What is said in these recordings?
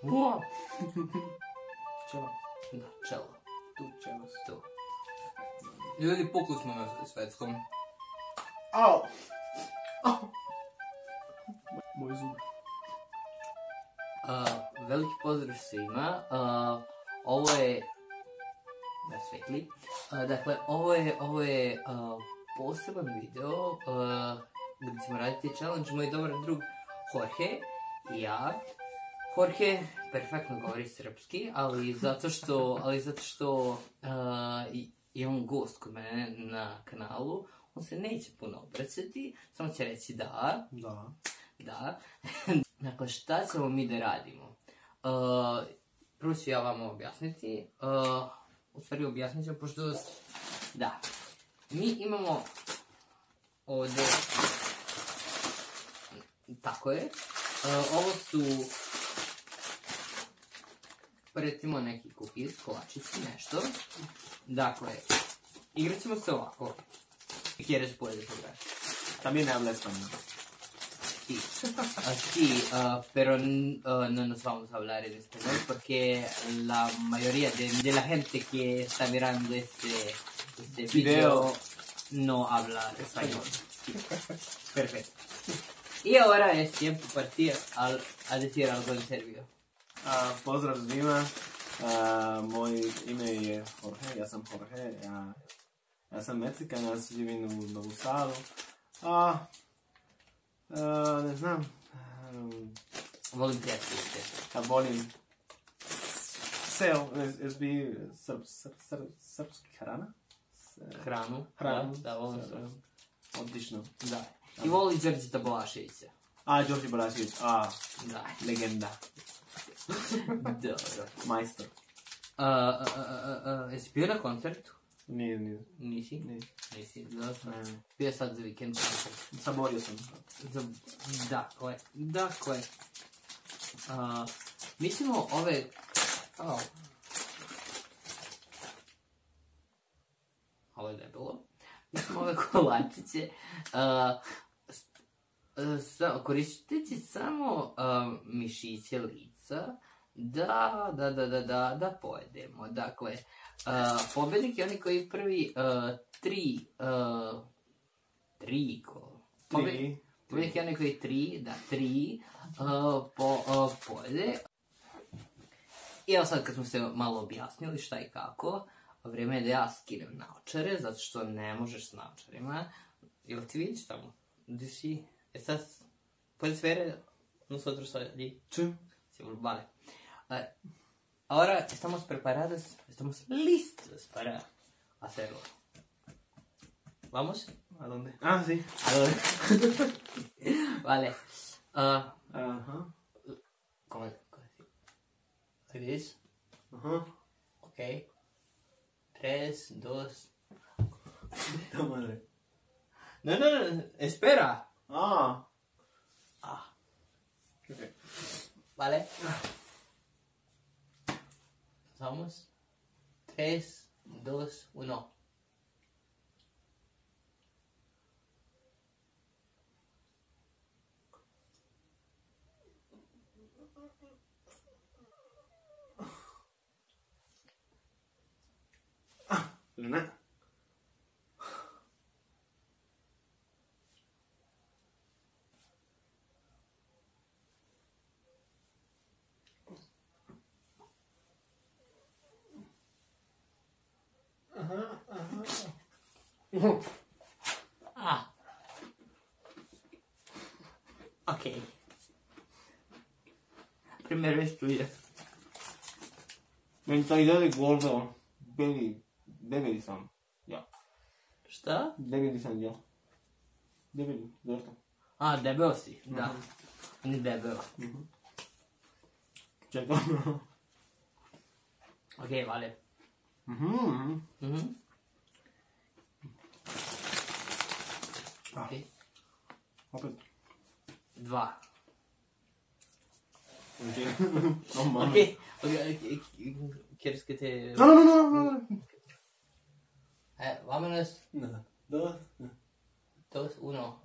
Wow. Čelo. Da, čelo. Tu čelo. Tu. Ljudi, pokusno na svetskom. Au! Au! Moj zub. Veliki pozdrav svima. Ovo je... Da svetli. Dakle, ovo je poseban video gdje ćemo raditi challenge. Moj dobar drug Jorge i ja. Jorge perfektno govori srpski, ali zato što imam gost kod mene na kanalu, on se neće puno obraćati, samo će reći da. Da. Dakle, šta ćemo mi da radimo? Prvo ću ja vama objasniti. U stvari objasnit ću, pošto... Da. Mi imamo ovdje... Tako je. Ovo su... recimo neki cookies, kolačići, nešto. Dakle, igrat ćemo se ovako. ¿Quieres puedes jugar? También habla español. Sí, sí, pero no nos vamos a hablar en español porque la mayoría de la gente que está mirando este video no habla español. Sí. Perfecto. Y ahora es tiempo para ti a decir algo en serbio. Pozdrav svima. Moj ime je Jorge, ja sam Jorge. Ja sam Meksikanac, živim u Novu Sadu. Ne znam. Volim prijateljite. Volim seo, bi srpski hrana? Hranu. Da, volim se. Odlično. Da. I voli Đorđeta Balaševića. Đorđe Balašević, Da. legenda. Dobro. Majstor. Jesi bio na koncertu? Nije. Nisi? Nisi, dobro. Bio sad za vikend koncert. Saborio sam. Dakle. Mi ćemo ove... Ovo je debelo. Mi ćemo ove kolačiće koristeći samo mišiće lica da pojedemo. Dakle, pobednik je oni koji prvi pobednik je oni koji tri pojede. I evo sad kad smo se malo objasnili šta i kako, vrijeme je da ja skinem naočare, zato što ne možeš s naočarima. Jel ti vidiš tamo? Gdje si? ¿Estás? ¿Puedes ver nosotros allí? Sí. Sí, vale. Ahora estamos preparados, estamos listos para hacerlo. ¿Vamos? ¿A dónde? Sí. ¿A dónde? Vale. ¿Cómo decir? Like this? Ok. 3, 2... ¡Ta madre! No, espera. Okay. Vale. Vamos. 3, 2, 1. Luna. Ok. Primero es tuya. Mentalidad de gordo. Debeli sam. Ja. Šta? Debeli sam, ja. Debeli, zašto? Debeo si, da. On je debeo. Čekam. Ok, vale. Ok. Opet. 2. Ok. ¿Quieres que te...? No. Vámonos. No. 2. 2, 1.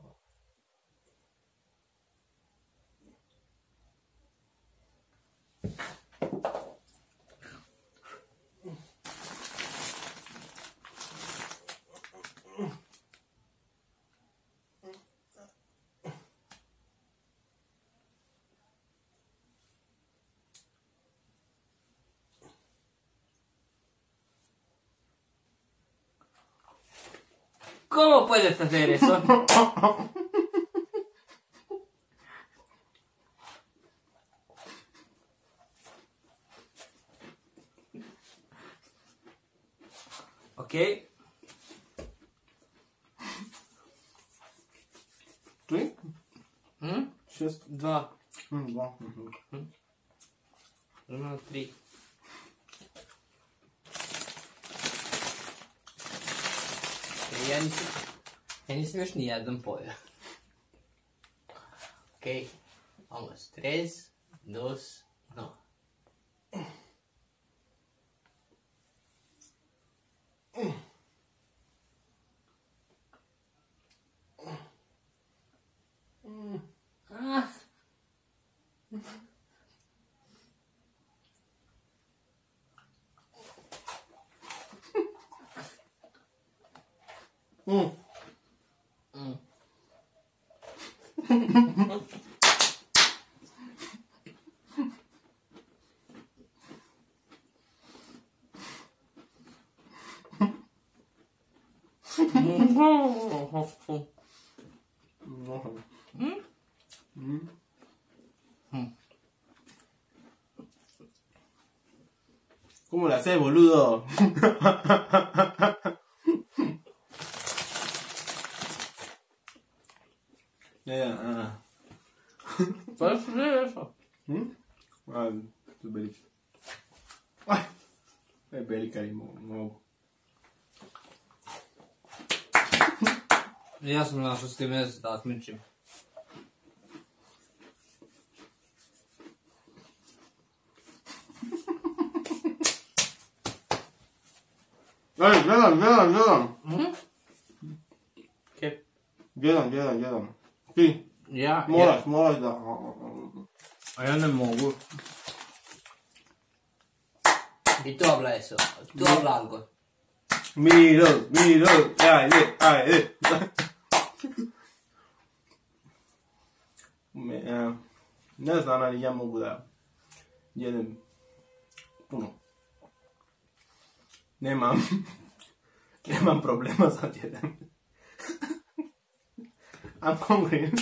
¿Cómo puedes hacer eso? Ok. Три? Шесть. 2. Два. 3. Я не смеш ни jedan poja. Ok. Vamos. 3, 2, 1. ¿Cómo la haces, boludo? Ya. ¿Puedes hacer eso? Tu beli. Ay, è beli carimo. Ja sam na 6. mjestu takmičim. Ej, gledam. Okay. Gledam. Ti, Ja, moraš da... a ja ne mogu. I to bleso, to blago. Miro, ajde. Ne znam, ali ja mogu da jedem puno. Nemam problema sa jedem. I'm hungry.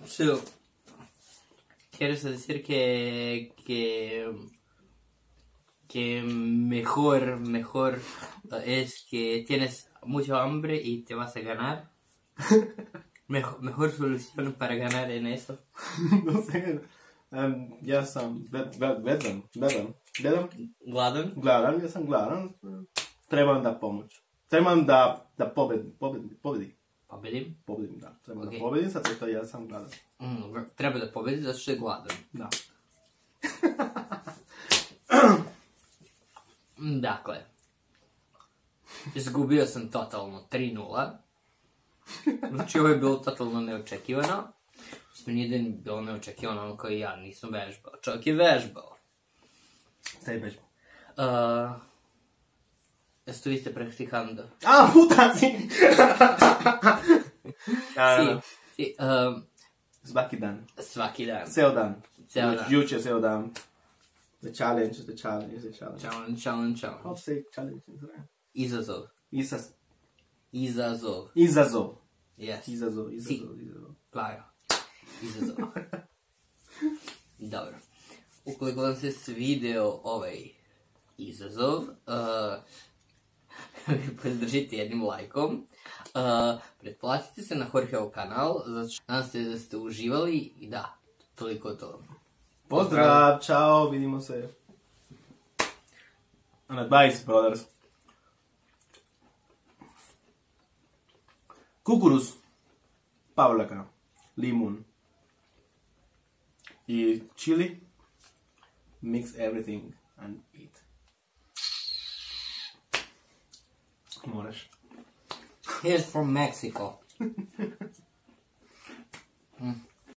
So, ¿quieres decir que mejor es que tienes mucho hambre y te vas a ganar? Mejor solución para ganar en eso. No sé. Ja sam gladan. Gladan? Ja sam gladan. Trebam da pomoć. Trebam da pobedim. Pobedim, da. Trebam da pobedim, zato što ja sam gladan. Treba da pobedi zato što je gladan. Da. Dakle, izgubio sam totalno 3:0. Znači ovo je bilo totalno neočekivano. Nije da je bilo neočekivano, ono kao i ja, nisam vežbao. Čovjek je vežbao. Šta je vežbao? Estuviste practicando. Puta si! Sì. Svaki dan. Ceo dan. Juče ceo dan. The challenge. Challenge. How to say challenge? Izazov. Yes. Izazov. Claro. Izazov. Dobro. Ukoliko vam se svidio ovaj izazov, podržite jednim lajkom. Pretplatite se na Jorgeov kanal, zato što nadam se da ste uživali i da, toliko to. Pozdrav, čao, vidimo se. And advice, brothers. Kukuruz, pavlaka, limun i chili. Mix everything and eat. Moraš. Here's from Mexico.